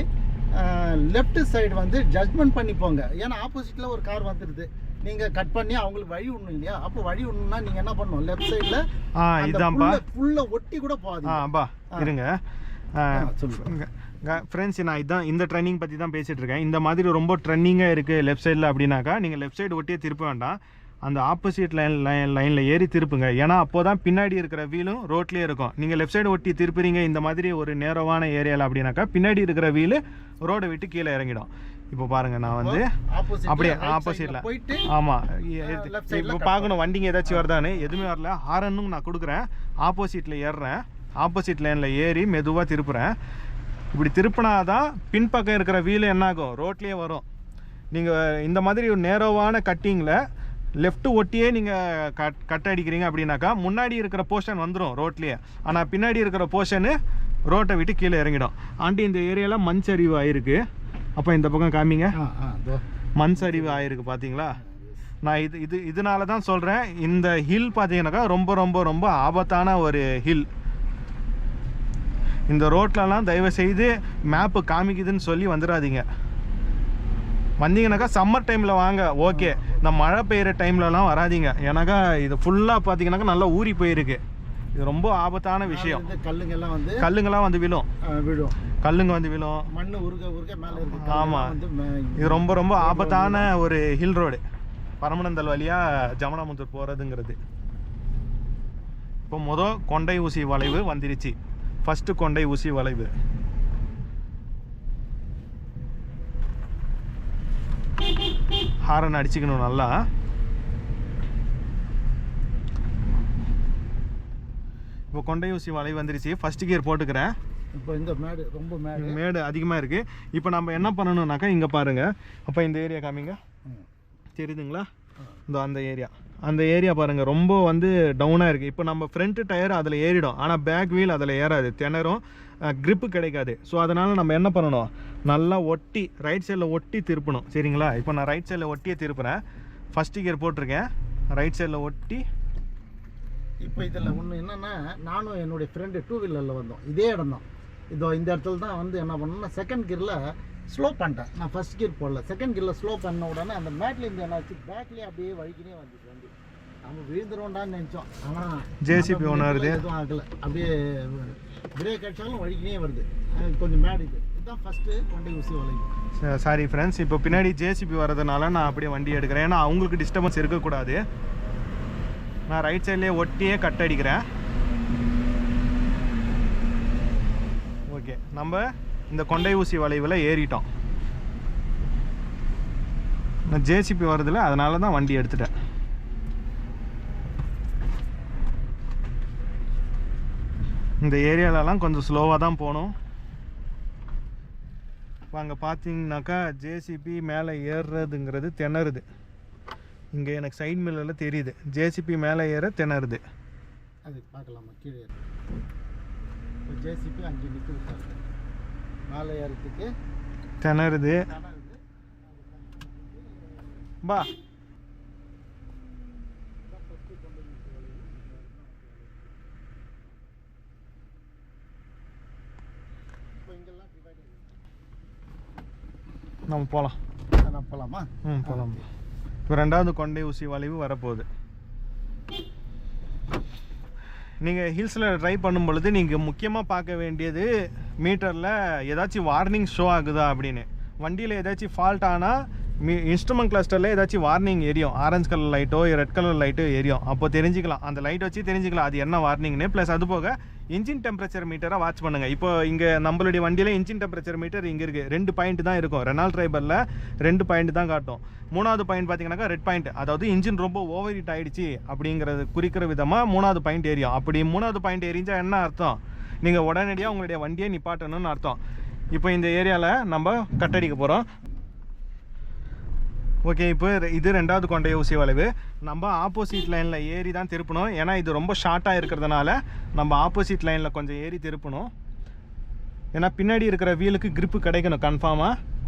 Speaker 2: லெஃப்ட் சைடு வந்து ஜட்ஜ்மெண்ட் பண்ணி போங்க. ஏன்னா ஆப்போசிட்டில் ஒரு கார் வந்துடுது, நீங்கள் கட் பண்ணி அவங்களுக்கு வழி விடணும் இல்லையா? அப்போ வழி விடணும்னா நீங்கள் என்ன பண்ணணும், லெஃப்ட் சைடில் ஃபுல்லாக ஒட்டி கூட போகாது.
Speaker 1: இருங்க சொல்லுங்க ஃப்ரெண்ட்ஸ், நான் இதான் இந்த ட்ரெண்டிங் பற்றி தான் பேசிகிட்டு இருக்கேன். இந்த மாதிரி ரொம்ப ட்ரெண்டிங்காக இருக்குது லெஃப்ட் சைடில் அப்படின்னாக்கா நீங்கள் லெஃப்ட் சைடு ஒட்டியே திருப்ப வேண்டாம், அந்த ஆப்போசிட் லைனில் ஏறி திருப்புங்க. ஏன்னா அப்போ தான் பின்னாடி இருக்கிற வீலும் ரோட்லேயே இருக்கும். நீங்கள் லெஃப்ட் சைடு ஒட்டி திருப்புறீங்க இந்த மாதிரி ஒரு நேரவான ஏரியாவில் அப்படின்னாக்கா பின்னாடி இருக்கிற வீலு ரோடை விட்டு கீழே இறங்கிடும். இப்போ பாருங்கள், நான் வந்து அப்படியே ஆப்போசிட்டில் போயிட்டு, ஆமாம் இப்போ பார்க்கணும் வண்டிங்க ஏதாச்சும் வருதான்னு. எதுவுமே வரல, ஹாரனும் நான் கொடுக்குறேன். ஆப்போசிட்டில் ஏறுறேன், ஆப்போசிட் லைனில் ஏறி மெதுவாக திருப்புறேன். இப்படி திருப்பினாதான் பின்பக்கம் இருக்கிற வீலு என்னாகும், ரோட்லேயே வரும். நீங்கள் இந்த மாதிரி ஒரு நேரோவான கட்டிங்கில் லெஃப்ட்டு ஒட்டியே நீங்கள் கட் அடிக்கிறீங்க அப்படின்னாக்கா முன்னாடி இருக்கிற போர்ஷன் வந்துடும் ரோட்லேயே, ஆனால் பின்னாடி இருக்கிற போர்ஷனு ரோட்டை விட்டு கீழே இறங்கிடும். ஆண்டி இந்த ஏரியாவில் மண் சரிவு ஆயிருக்கு. அப்போ இந்த பக்கம் காமிங்க, மண் சரிவு ஆயிருக்கு பார்த்தீங்களா? நான் இதனால தான் சொல்கிறேன், இந்த ஹில் பார்த்தீங்கன்னாக்கா ரொம்ப ரொம்ப ரொம்ப ஆபத்தான ஒரு ஹில். இந்த ரோட்லலாம் தயவு செய்து மேப்பு காமிக்குதுன்னு சொல்லி வந்துடாதீங்க. வந்தீங்கன்னாக்கா சம்மர் டைமில் வாங்க, ஓகே. இந்த மழை பெய்கிற டைம்லலாம் வராதிங்க. ஏன்னாக்கா இது ஃபுல்லாக பார்த்தீங்கன்னாக்கா நல்லா ஊறி போயிருக்கு. இது ரொம்ப ஆபத்தான விஷயம். கல்லுங்கெல்லாம் வந்து விழும், கல்லுங்க வந்து விழும், மண் உருக மேலே இருக்கு. ஆமாம், இது ரொம்ப ரொம்ப ஆபத்தான ஒரு ஹில் ரோடு. பரமனந்தல் வழியாக ஜமனாமுத்தூர் போகிறதுங்கிறது. இப்போ கொண்டை ஊசி வளைவு வந்துருச்சு. ஃபஸ்ட்டு கொண்டை ஊசி வளைவு. ஹாரன் அடிச்சுக்கணும் நல்லா. இப்போ கொண்டை ஊசி வளைவு வந்துருச்சு. ஃபஸ்ட் கியர் போட்டுக்கிறேன். இப்போ இந்த மேடு ரொம்ப மேடு அதிகமாக இருக்குது. இப்போ நம்ம என்ன பண்ணணும்னாக்கா, இங்கே பாருங்கள். அப்போ இந்த ஏரியா காமிங்க, தெரியுதுங்களா? இந்த அந்த ஏரியா பாருங்கள், ரொம்ப வந்து டவுனாக இருக்குது. இப்போ நம்ம ஃப்ரண்ட் டயர் அதில் ஏறிடும், ஆனால் பேக் வீல் அதில் ஏறாது, திணறும், க்ரிப்பு கிடைக்காது. ஸோ அதனால் நம்ம என்ன பண்ணணும், நல்லா ஒட்டி ரைட் சைடில் ஒட்டி திருப்பணும். சரிங்களா? இப்போ நான் ரைட் சைடில் ஒட்டியே திருப்புறேன். ஃபஸ்ட்டு கியர் போட்டிருக்கேன், ரைட் சைடில் ஒட்டி.
Speaker 2: இப்போ இதில் ஒன்று என்னென்னா, நானும் என்னுடைய ஃப்ரெண்டு 2 வீலரில் வந்தோம். இதே இடம் தான். இந்த இடத்துல தான் வந்து என்ன பண்ணணும்னா, செகண்ட் கியரில் ஸ்லோ பண்ணிட்டேன். நான் ஃபஸ்ட் கியர் போடல, செகண்ட் கியரில் ஸ்லோ பண்ண உடனே அந்த மேட்லேருந்து என்னாச்சு, பேக்லேயே அப்படியே வழிக்கினே வந்துச்சு வண்டி. நம்ம விழுந்துருவோண்டான்னு நினச்சோம், ஆனால்
Speaker 1: ஜேசிபி ஒன்று வருது,
Speaker 2: எதுவும் ஆகலை. அப்படியே பிரேக் அடிச்சாலும் வழிக்கினே வருது. கொஞ்சம் மேடு இதுதான் ஃபஸ்ட்டு கொண்டை ஊசி வளைவு.
Speaker 1: சாரி ஃப்ரெண்ட்ஸ், இப்போ பின்னாடி ஜேசிபி வரதுனால நான் அப்படியே வண்டி எடுக்கிறேன். ஏன்னா அவங்களுக்கு டிஸ்டர்பன்ஸ் இருக்கக்கூடாது. நான் ரைட் சைட்லேயே ஒட்டியே கட் அடிக்கிறேன். ஓகே, நம்ம இந்த கொண்டை ஊசி வளைவில் ஏறிட்டோம். நான் ஜேசிபி வருதில்ல, அதனால தான் வண்டி எடுத்துட்டேன். இந்த ஏரியாலலாம் கொஞ்சம் ஸ்லோவாக தான் போகணும். அங்கே பார்த்தீங்கன்னாக்கா ஜேசிபி மேலே ஏறுறதுங்கிறது திணறுது. இங்கே எனக்கு சைட் மில்லில் தெரியுது, ஜேசிபி மேலே ஏற திணறுது.
Speaker 2: அது பார்க்கலாமா? கீழே ஜேசிபி அங்கே நிற்கிறது, மேலே ஏறத்துக்கு
Speaker 1: திணறுது. பா நம்ம போகலாம்.
Speaker 2: போகலாமா?
Speaker 1: போகலாம். இப்போ ரெண்டாவது கொண்டை ஊசி வளைவு வரப்போகுது. நீங்கள் ஹில்ஸில் ட்ரை பண்ணும் பொழுது நீங்கள் முக்கியமாக பார்க்க வேண்டியது, மீட்டரில் ஏதாச்சும் வார்னிங் ஷோ ஆகுதா அப்படின்னு. வண்டியில் ஏதாச்சும் ஃபால்ட் ஆனால் இன்ஸ்ட்ருமெண்ட் கிளஸ்டரில் ஏதாச்சும் வார்னிங் எரியும், ஆரஞ்சு கலர் லைட்டோ ரெட் கலர் லைட்டோ எரியும். அப்போ தெரிஞ்சுக்கலாம், அந்த லைட் வச்சு தெரிஞ்சுக்கலாம் அது என்ன வார்னிங்னு. ப்ளஸ் அது போக இன்ஜின் டெம்பரேச்சர் மீட்டரை வாட்ச் பண்ணுங்கள். இப்போ இங்கே நம்மளுடைய வண்டியில் இன்ஜின் டெம்பரேச்சர் மீட்டர் இங்கே இருக்குது, 2 பாயிண்ட் தான் இருக்கும். ரெனால்ட் ட்ரைபரில் 2 பாயிண்ட் தான் காட்டும். 3வது பாயிண்ட் பார்த்தீங்கன்னாக்கா ரெட் பாயிண்ட், அதாவது இன்ஜின் ரொம்ப ஓவர் ஹீட் ஆகிடுச்சு அப்படிங்கிறது குறிக்கிற விதமாக 3வது பாயிண்ட் ஏரியும். அப்படி 3வது பாயிண்ட் எரிஞ்சால் என்ன அர்த்தம், நீங்கள் உடனடியாக உங்களுடைய வண்டியை நிப்பாட்டணும்னு அர்த்தம். இப்போ இந்த ஏரியாவில் நம்ம கட்டடிக்க போகிறோம். ஓகே, இப்போ இது ரெண்டாவது கொண்டை ஊசி வளைவு. நம்ம ஆப்போசிட் லைனில் ஏறி தான் திருப்பணும். ஏன்னா இது ரொம்ப ஷார்ட்டாக இருக்கிறதுனால நம்ம ஆப்போசிட் லைனில் கொஞ்சம் ஏறி திருப்பணும். ஏன்னா பின்னாடி இருக்கிற வீலுக்கு கிரிப்பு கிடைக்கணும் கன்ஃபார்மாக.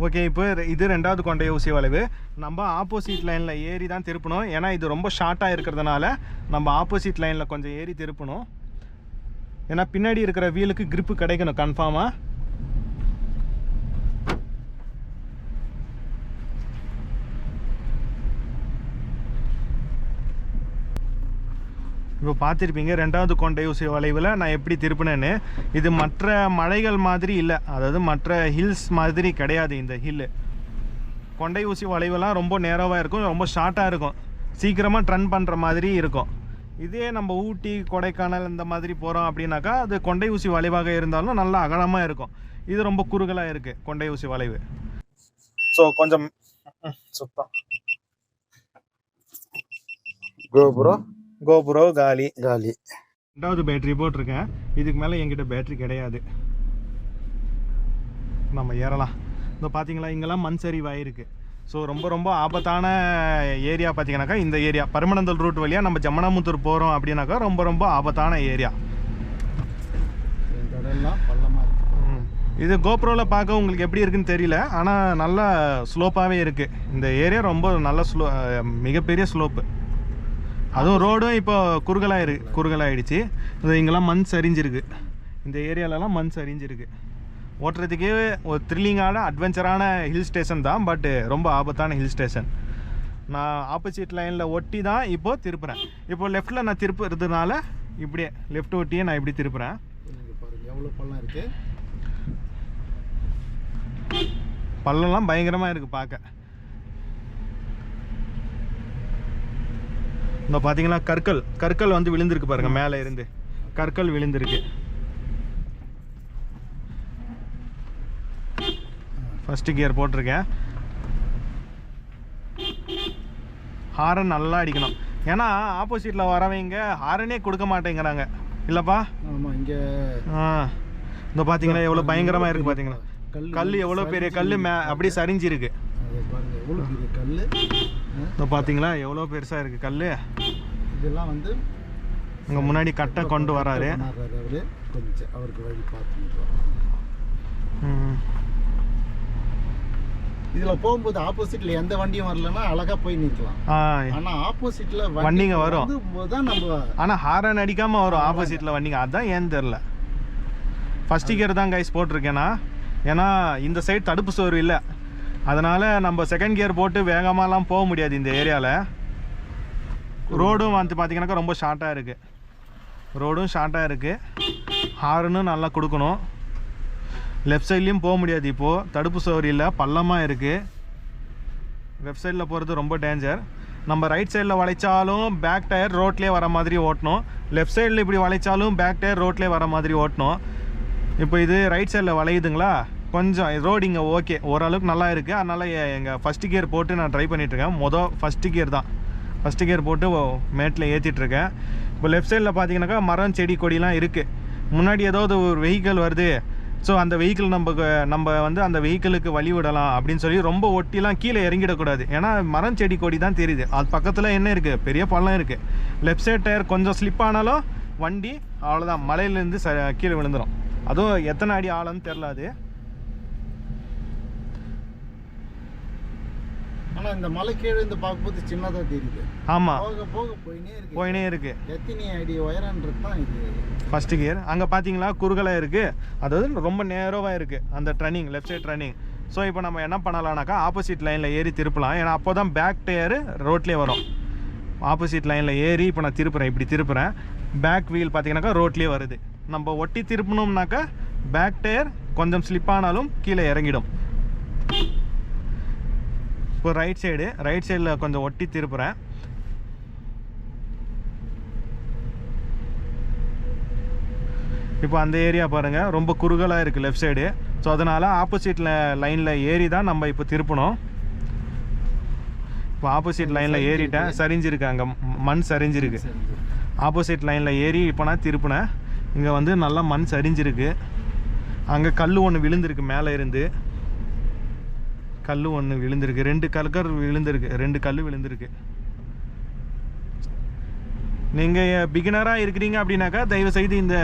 Speaker 1: ஓகே, இப்போ இது ரெண்டாவது கொண்டை ஊசி வளைவு. நம்ம ஆப்போசிட் லைனில் ஏறி தான் திருப்பணும். ஏன்னா இது ரொம்ப ஷார்ட்டாக இருக்கிறதுனால நம்ம ஆப்போசிட் லைனில் கொஞ்சம் ஏறி திருப்பணும். ஏன்னா பின்னாடி இருக்கிற வீலுக்கு கிரிப்பு கிடைக்கணும் கன்ஃபார்மாக. இப்போ பார்த்துருப்பீங்க ரெண்டாவது கொண்டை ஊசி வளைவில் நான் எப்படி திருப்பினேன்னு. இது மற்ற மலைகள் மாதிரி இல்லை, அதாவது மற்ற ஹில்ஸ் மாதிரி கிடையாது. இந்த ஹில்லு கொண்டை ஊசி வளைவெல்லாம் ரொம்ப நேராவாக இருக்கும், ரொம்ப ஷார்ட்டாக இருக்கும், சீக்கிரமாக ட்ரன் பண்ணுற மாதிரி இருக்கும். இதே நம்ம ஊட்டி கொடைக்கானல் இந்த மாதிரி போகிறோம் அப்படின்னாக்கா அது கொண்டை ஊசி வளைவாக இருந்தாலும் நல்லா அகலமாக இருக்கும். இது ரொம்ப குறுகலாக இருக்குது கொண்டை ஊசி வளைவு. ஸோ கொஞ்சம் சுத்தம். கோபுரோ காலி. ரெண்டாவது பேட்டரி போட்டிருக்கேன். இதுக்கு மேலே என்கிட்ட பேட்டரி கிடையாது. நம்ம ஏறலாம். இந்த பார்த்தீங்களா இங்கெல்லாம் மண் சரிவாயிருக்கு. ஸோ ரொம்ப ரொம்ப ஆபத்தான ஏரியா பார்த்தீங்கன்னாக்கா இந்த ஏரியா பரமனந்தல் ரூட் வழியாக நம்ம ஜம்மனாமுத்தூர் போகிறோம் அப்படின்னாக்கா ரொம்ப ரொம்ப ஆபத்தான ஏரியா. இது கோப்ரோவில் பார்க்க உங்களுக்கு எப்படி இருக்குன்னு தெரியல, ஆனால் நல்லா ஸ்லோப்பாகவே இருக்குது. இந்த ஏரியா ரொம்ப நல்ல மிகப்பெரிய ஸ்லோப்பு. அதுவும் ரோடும் இப்போ குறுகலாயிடுச்சு. இது இங்கெல்லாம் மண் சரிஞ்சிருக்கு. இந்த ஏரியாலலாம் மண் சரிஞ்சிருக்கு. ஓட்டுறதுக்கே ஒரு த்ரில்லிங்கான அட்வென்ச்சரான ஹில் ஸ்டேஷன் தான், பட் ரொம்ப ஆபத்தான ஹில் ஸ்டேஷன். நான் ஆப்போசிட் லைனில் ஒட்டி தான் இப்போது திருப்புறேன். இப்போது லெஃப்ட்டில் நான் திருப்புறதுனால இப்படியே லெஃப்ட் ஒட்டியே நான் இப்படி திருப்புறேன்.
Speaker 2: பாருங்கள் எவ்வளோ பள்ளம் இருக்குது.
Speaker 1: பள்ளம்லாம் பயங்கரமாக இருக்குது பார்க்க. இந்த பார்த்தீங்கன்னா கற்கள் வந்து விழுந்திருக்கு பாருங்கள், மேலே இருந்து கற்கள் விழுந்திருக்கு. ஃபஸ்ட்டு கியர் போட்டிருக்கேன். ஹாரன் நல்லா அடிக்கணும், ஏன்னா ஆப்போசிட்டில் வரவங்க ஹாரனே கொடுக்க மாட்டேங்கிறாங்க இல்லைப்பா.
Speaker 2: ஆமாம், இங்கே
Speaker 1: இந்த பார்த்தீங்களா எவ்வளோ பயங்கரமாக இருக்குது. பார்த்தீங்களா கல் எவ்வளோ பெரிய கல் அப்படியே சரிஞ்சிருக்கு. இந்த பார்த்தீங்களா எவ்வளோ பெருசாக இருக்குது கல்.
Speaker 2: இதெல்லாம் வந்து
Speaker 1: இங்கே முன்னாடி கட்டை கொண்டு வராரு.
Speaker 2: கொஞ்சம் அவருக்கு வழி பார்த்து இதுல போகும்போது ஆப்போசிட்ல எந்த வண்டியும் வரலன்னா அழகா போய் நிற்கலாம். ஆனா ஆப்போசிட்ல
Speaker 1: வண்டிங்க வரும்,
Speaker 2: நம்ம
Speaker 1: ஆனா ஹாரன் அடிக்காம வரும் ஆப்போசிட்ல வண்டிங்க. அதான் ஏன்னு தெரியல. ஃபர்ஸ்ட் கியர் தான் கைஸ் போட்டிருக்கேன்னா, ஏன்னா இந்த சைடு தடுப்பு சோறு இல்லை, அதனால நம்ம செகண்ட் கியர் போட்டு வேகமாலாம் போக முடியாது இந்த ஏரியாவில். ரோடும் வந்து பார்த்தீங்கன்னாக்கா ரொம்ப ஷார்ட்டாக இருக்குது. ஹாரனும் நல்லா கொடுக்கணும். லெஃப்ட் சைட்லேயும் போக முடியாது, இப்போது தடுப்பு சோறு இல்லை, பள்ளமாக இருக்குது. லெஃப்ட் சைடில் போகிறது ரொம்ப டேஞ்சர். நம்ம ரைட் சைடில் வளைச்சாலும் பேக் டயர் ரோட்லேயே வர மாதிரி ஓட்டணும், லெஃப்ட் சைடில் இப்படி வளைச்சாலும் பேக் டயர் ரோட்லேயே வர மாதிரி ஓட்டணும். இப்போ இது ரைட் சைடில் வளையுதுங்களா, கொஞ்சம் ரோடு இங்கே ஓகே ஓரளவுக்கு நல்லா இருக்குது. அதனால் எங்கள் ஃபஸ்ட்டு கியர் போட்டு நான் ட்ரை பண்ணிகிட்ருக்கேன். ஃபஸ்ட்டு கியர் தான், ஃபஸ்ட்டு கியர் போட்டு மேட்டில் ஏற்றிட்டுருக்கேன். இப்போ லெஃப்ட் சைடில் பார்த்தீங்கன்னாக்கா மரம் செடி கொடிலாம் இருக்குது. முன்னாடி ஏதாவது ஒரு வெஹிக்கிள் வருது, ஸோ அந்த வெஹிக்கிள் நம்ம வந்து அந்த வெஹிக்கிளுக்கு வழி விடலாம் அப்படின்னு சொல்லி ரொம்ப ஒட்டிலாம் கீழே இறங்கிடக்கூடாது. ஏன்னா மரம் செடி கொடி தான் தெரியுது, அது பக்கத்தில் என்ன இருக்குது, பெரிய பள்ளம் இருக்குது. லெஃப்ட் சைட் டயர் கொஞ்சம் ஸ்லிப் ஆனாலும் வண்டி அவ்வளோதான், மலையிலேருந்து கீழே விழுந்துடும். அதுவும் எத்தனை அடி ஆழம்னு தெரில அது.
Speaker 2: ஆனால் இந்த மலை கீழே இருந்து பார்க்கும்போது சின்னதாக தெரியுது.
Speaker 1: ஆமாம்,
Speaker 2: போக போக போயினே இருக்கு. எத்தனை அடி உயரன்றது தான் இது
Speaker 1: ஃபஸ்ட்டு கியர். அங்கே பார்த்தீங்களா குறுகலாக இருக்குது, அதாவது ரொம்ப நேரோவாக இருக்குது அந்த ட்ரனிங், லெஃப்ட் சைட் ட்ரனிங். ஸோ இப்போ நம்ம என்ன பண்ணலாம்னாக்கா ஆப்போசிட் லைனில் ஏறி திருப்பலாம், ஏன்னா அப்போ தான் பேக் டயரு ரோட்லேயே வரும். ஆப்போசிட் லைனில் ஏறி இப்போ நான் இப்படி திருப்புறேன், பேக் வீல் பார்த்தீங்கன்னாக்கா ரோட்லேயே வருது. நம்ம ஒட்டி திருப்பணும்னாக்கா பேக் டயர் கொஞ்சம் ஸ்லிப் ஆனாலும் கீழே இறங்கிடும். இப்போ ரைட் சைடில் கொஞ்சம் ஒட்டி திருப்புறேன். இப்போ அந்த ஏரியா பாருங்கள் ரொம்ப குறுகலாக இருக்குது லெஃப்ட் சைடு. ஸோ அதனால் ஆப்போசிட்டில் லைனில் ஏறி தான் நம்ம இப்போ திருப்பணும். இப்போ ஆப்போசிட் லைனில் ஏறிட்டேன், சரிஞ்சிருக்கு, அங்கே மண் சரிஞ்சிருக்கு. ஆப்போசிட் லைனில் ஏறி இப்போ நான் திருப்பினேன், இங்கே வந்து நல்லா மண் சரிஞ்சிருக்கு. அங்கே கல் ஒன்று விழுந்திருக்கு, மேலே இருந்து கல் ஒன்று விழுந்திருக்கு, 2 கல் விழுந்திருக்கு. நீங்கள் பிகினராக இருக்கிறீங்க அப்படின்னாக்கா தயவுசெய்து இந்த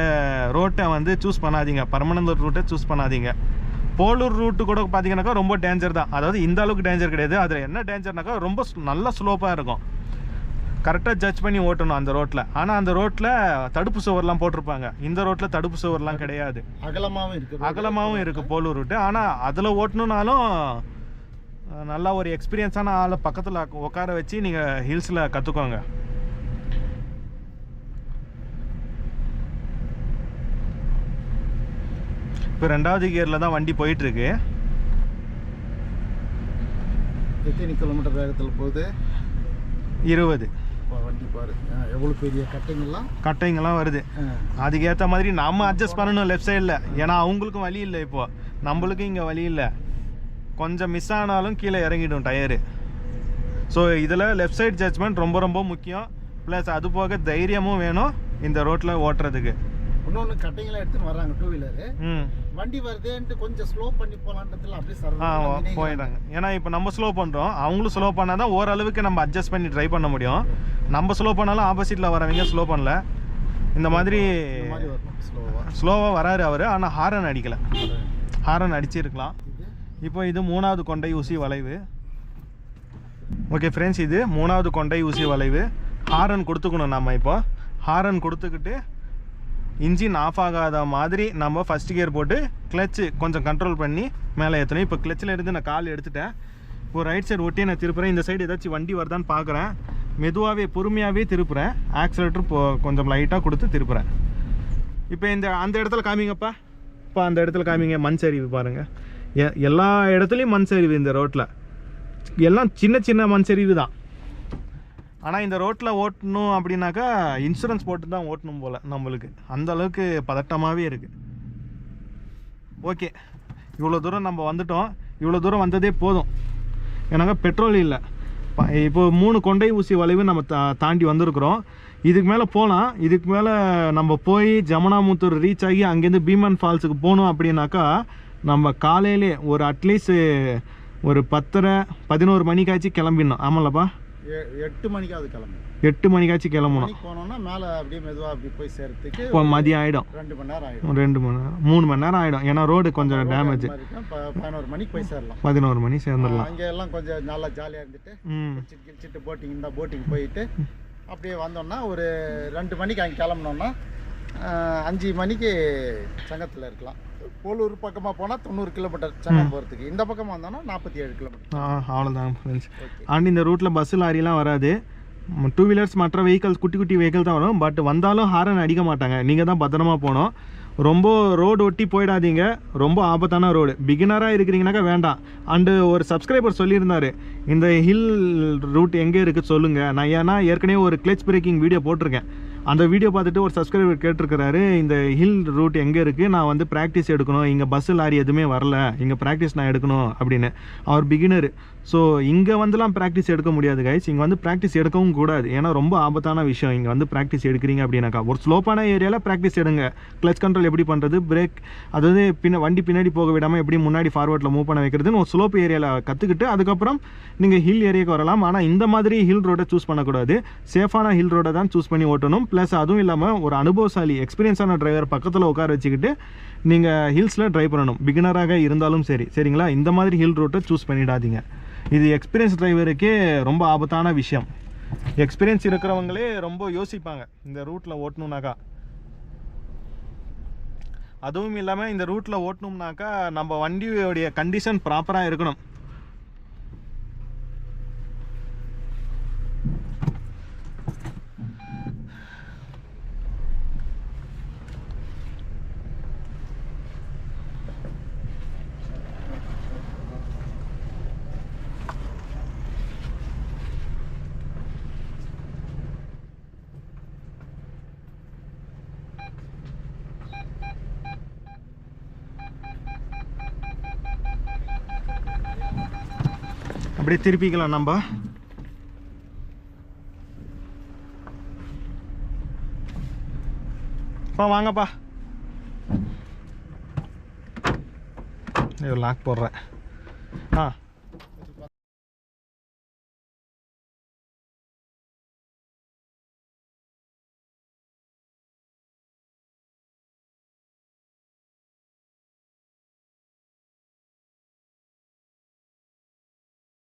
Speaker 1: ரோட்டை வந்து சூஸ் பண்ணாதீங்க, பர்மனன்ட் ரூட்டை சூஸ் பண்ணாதீங்க. போலூர் ரூட்டு கூட பார்த்தீங்கன்னாக்கா ரொம்ப டேஞ்சர் தான், அதாவது இந்த அளவுக்கு டேஞ்சர் கிடையாது. அதில் என்ன டேஞ்சர்னாக்கா ரொம்ப நல்ல ஸ்லோப்பாக இருக்கும், கரெக்டாக ஜட்ஜ் பண்ணி ஓட்டணும் அந்த ரோட்டில். ஆனால் அந்த ரோட்டில் தடுப்பு சுவர்லாம் போட்டிருப்பாங்க, இந்த ரோட்டில் தடுப்பு சுவர்லாம் கிடையாது, அகலமாகவும் இருக்குது போலூர் ரூட்டு. ஆனால் அதில் ஓட்டணுன்னாலும் நல்லா ஒரு எக்ஸ்பீரியன்ஸான ஆளை பக்கத்தில் உட்கார வச்சு நீங்கள் ஹில்ஸில் கற்றுக்கோங்க. இப்போ 2வது கியரில் தான் வண்டி போயிட்டுருக்கு.
Speaker 2: எத்தனை கிலோமீட்டர் வேகத்தில் போகுது?
Speaker 1: 20.
Speaker 2: வண்டி பாரு எவ்வளோ பெரிய
Speaker 1: கட்டைங்கெல்லாம் வருது. அதுக்கேற்ற மாதிரி நம்ம அட்ஜஸ்ட் பண்ணணும் லெஃப்ட் சைடில், ஏன்னா அவங்களுக்கும் வழி இல்லை, இப்போது நம்மளுக்கும் இங்கே வழி இல்லை. கொஞ்சம் மிஸ் ஆனாலும் கீழே இறங்கிடும் டயரு. ஸோ இதில் லெஃப்ட் சைட் ஜட்ஜ்மெண்ட் ரொம்ப ரொம்ப முக்கியம். ப்ளஸ் அது போக தைரியமும் வேணும் இந்த ரோட்டில் ஓட்டுறதுக்கு.
Speaker 2: இன்னொன்று கட்டைங்களாம் எடுத்துன்னு வர்றாங்க 2 வீலரு.
Speaker 1: ம்
Speaker 2: வண்டி வருதுன்ட்டு கொஞ்சம் ஸ்லோ பண்ணி போகலான்றதுல அப்படியே சர்வ
Speaker 1: போயிடுறாங்க. ஏன்னா இப்போ நம்ம ஸ்லோ பண்ணுறோம், அவங்களும் ஸ்லோ பண்ணால் தான் ஓரளவுக்கு நம்ம அட்ஜஸ்ட் பண்ணி ட்ரை பண்ண முடியும். நம்ம ஸ்லோ பண்ணாலும் ஆப்போசிட்டில் வரவங்க ஸ்லோ பண்ணல. இந்த மாதிரி ஸ்லோவாக வராரு அவர். ஆனால் ஹாரன் அடிக்கலை, ஹாரன் அடிச்சிருக்கலாம். இப்போ இது 3வது கொண்டை ஊசி வளைவு. ஓகே ஃப்ரெண்ட்ஸ், இது 3வது கொண்டை ஊசி வளைவு. ஹாரன் கொடுத்துக்கணும் நம்ம. இப்போ ஹாரன் கொடுத்துக்கிட்டு இன்ஜின் ஆஃப் ஆகாத மாதிரி நம்ம ஃபஸ்ட் கியர் போட்டு கிளச்சு கொஞ்சம் கண்ட்ரோல் பண்ணி மேலே ஏற்றணும். இப்போ கிளச்சில் இருந்து நான் கால் எடுத்துட்டேன். இப்போ ரைட் சைடு ஒட்டியே நான் திருப்புறேன். இந்த சைடு ஏதாச்சும் வண்டி வருதான்னு பார்க்குறேன். மெதுவாகவே பொறுமையாகவே திருப்புறேன். ஆக்சிலேட்டர் கொஞ்சம் லைட்டாக கொடுத்து திருப்புறேன். இப்போ அந்த இடத்துல காமிங்கப்பா. இப்போ அந்த இடத்துல காமிங்க. மண் சரிவு பாருங்கள். எல்லா இடத்துலையும் மண் சரிவு. இந்த ரோட்டில் எல்லாம் சின்ன சின்ன மண் சரிவு தான். ஆனால் இந்த ரோட்டில் ஓட்டணும் அப்படின்னாக்கா இன்சூரன்ஸ் போட்டு தான் ஓட்டணும் போல் நம்மளுக்கு. அந்த அளவுக்கு பதட்டமாகவே இருக்குது. ஓகே, இவ்வளோ தூரம் நம்ம வந்துட்டோம். இவ்வளோ தூரம் வந்ததே போதும். ஏன்னாக்கா பெட்ரோல் இல்லை. இப்போ 3 கொண்டை ஊசி வளைவு நம்ம தாண்டி வந்திருக்கிறோம். இதுக்கு மேலே போகலாம். இதுக்கு மேலே நம்ம போய் ஜமுனாமுத்தூர் ரீச் ஆகி அங்கேருந்து பீமன் ஃபால்ஸுக்கு போகணும் அப்படின்னாக்கா நம்ம காலையிலே ஒரு அட்லீஸ்ட் ஒரு 10:30-11 மணிக்காச்சும் கிளம்பிடணும். ஆமாம்லப்பா,
Speaker 2: 8 மணிக்காவது கிளம்பணும்.
Speaker 1: 8 மணிக்காச்சும் கிளம்பணும்.
Speaker 2: போனோம்னா மேலே அப்படியே மெதுவாக அப்படி போய் சேர்த்துக்கு
Speaker 1: இப்போ மதியம் ஆகிடும்.
Speaker 2: 2 மணி நேரம் ஆகிடும்.
Speaker 1: 2 மணி நேரம் 3 மணி நேரம் ஆகிடும். ஏன்னா ரோடு கொஞ்சம் டேமேஜ்.
Speaker 2: 11 மணிக்கு போய் சேரலாம்.
Speaker 1: 11 மணி சேர்ந்துடலாம்.
Speaker 2: அங்கே எல்லாம் கொஞ்சம் நல்லா ஜாலியாக இருந்துட்டு கிழிச்சிட்டு போட்டிங் போயிட்டு அப்படியே வந்தோம்னா ஒரு 2 மணிக்கு அங்கே கிளம்பினோம்னா 5 மணிக்கு சங்கத்தில் இருக்கலாம். போலூர் பக்கமாக போனால் 90 கிலோமீட்டர் சங்கம் போகிறதுக்கு. இந்த பக்கமாக வந்தோம்னா 47 கிலோமீட்டர்.
Speaker 1: அவ்வளோதான் ஃப்ரெண்ட்ஸ். அண்ட் இந்த ரூட்டில் பஸ்ஸு லாரிலாம் வராது. 2 வீலர்ஸ் மற்ற வெஹிக்கல்ஸ் குட்டி வெஹிக்கல் தான் வரும். பட் வந்தாலும் ஹாரன் அடிக்க மாட்டாங்க. நீங்கள் தான் பத்திரமா போகணும். ரொம்ப ரோடு ஒட்டி போயிடாதீங்க. ரொம்ப ஆபத்தான ரோடு. பிகினராக இருக்கிறீங்கனாக்கா வேண்டாம். அண்டு ஒரு சப்ஸ்கிரைபர் சொல்லியிருந்தார், இந்த ஹில் ரூட் எங்கே இருக்குது சொல்லுங்கள். நான் ஏன்னா ஏற்கனவே ஒரு கிளச் பிரேக்கிங் வீடியோ போட்டிருக்கேன். அந்த வீடியோ பார்த்துட்டு ஒரு சப்ஸ்கிரைபர் கேட்டிருக்கிறாரு, இந்த ஹில் ரூட் எங்கே இருக்குது, நான் வந்து ப்ராக்டிஸ் எடுக்கணும், இங்கே பஸ்ஸு லாரி எதுவுமே வரல, இங்கே ப்ராக்டிஸ் நான் எடுக்கணும் அப்படின்னு. அவர் பிகினரு. ஸோ இங்கே வந்துலாம் ப்ராக்டிஸ் எடுக்க முடியாது கைஸ். இங்கே வந்து ப்ராக்டிஸ் எடுக்கவும் கூடாது. ஏன்னா ரொம்ப ஆபத்தான விஷயம். இங்கே வந்து ப்ராக்டிஸ் எடுக்கிறீங்க அப்படின்னாக்கா ஒரு ஸ்லோப்பான ஏரியாவில் ப்ராக்டிஸ் எடுங்க. கிளச் கண்ட்ரோல் எப்படி பண்ணுறது, பிரேக், அதாவது வண்டி பின்னாடி போக விடாமல் எப்படி முன்னாடி ஃபார்வர்டில் மூவ் பண்ண வைக்கிறதுன்னு ஒரு ஸ்லோப் ஏரியாவில் கற்றுக்கிட்டு அதுக்கப்புறம் நீங்கள் ஹில் ஏரியாவுக்கு வரலாம். ஆனால் இந்த மாதிரி ஹில் ரோடை சூஸ் பண்ணக்கூடாது. சேஃபான ஹில் ரோடை தான் சூஸ் பண்ணி ஓட்டணும். ப்ளஸ் அதுவும் இல்லாமல் ஒரு அனுபவசாலி எக்ஸ்பீரியன்ஸான டிரைவர் பக்கத்தில் உட்கார வச்சுக்கிட்டு நீங்கள் ஹில்ஸில் ட்ரைவ் பண்ணணும். பிகினராக இருந்தாலும் சரி, சரிங்களா. இந்த மாதிரி ஹில் ரூட்டை சூஸ் பண்ணிடாதீங்க. இது எக்ஸ்பீரியன்ஸ் டிரைவருக்கே ரொம்ப ஆபத்தான விஷயம். எக்ஸ்பீரியன்ஸ் இருக்கிறவங்களே ரொம்ப யோசிப்பாங்க இந்த ரூட்டில் ஓட்டணுன்னாக்கா. அதுவும் இல்லாமல் இந்த ரூட்டில் ஓட்டணும்னாக்கா நம்ம வண்டியோடைய கண்டிஷன் ப்ராப்பராக இருக்கணும். அப்படியே திருப்பிக்கலாம் நம்ம. வாங்கப்பா, லாக் போடுறேன்.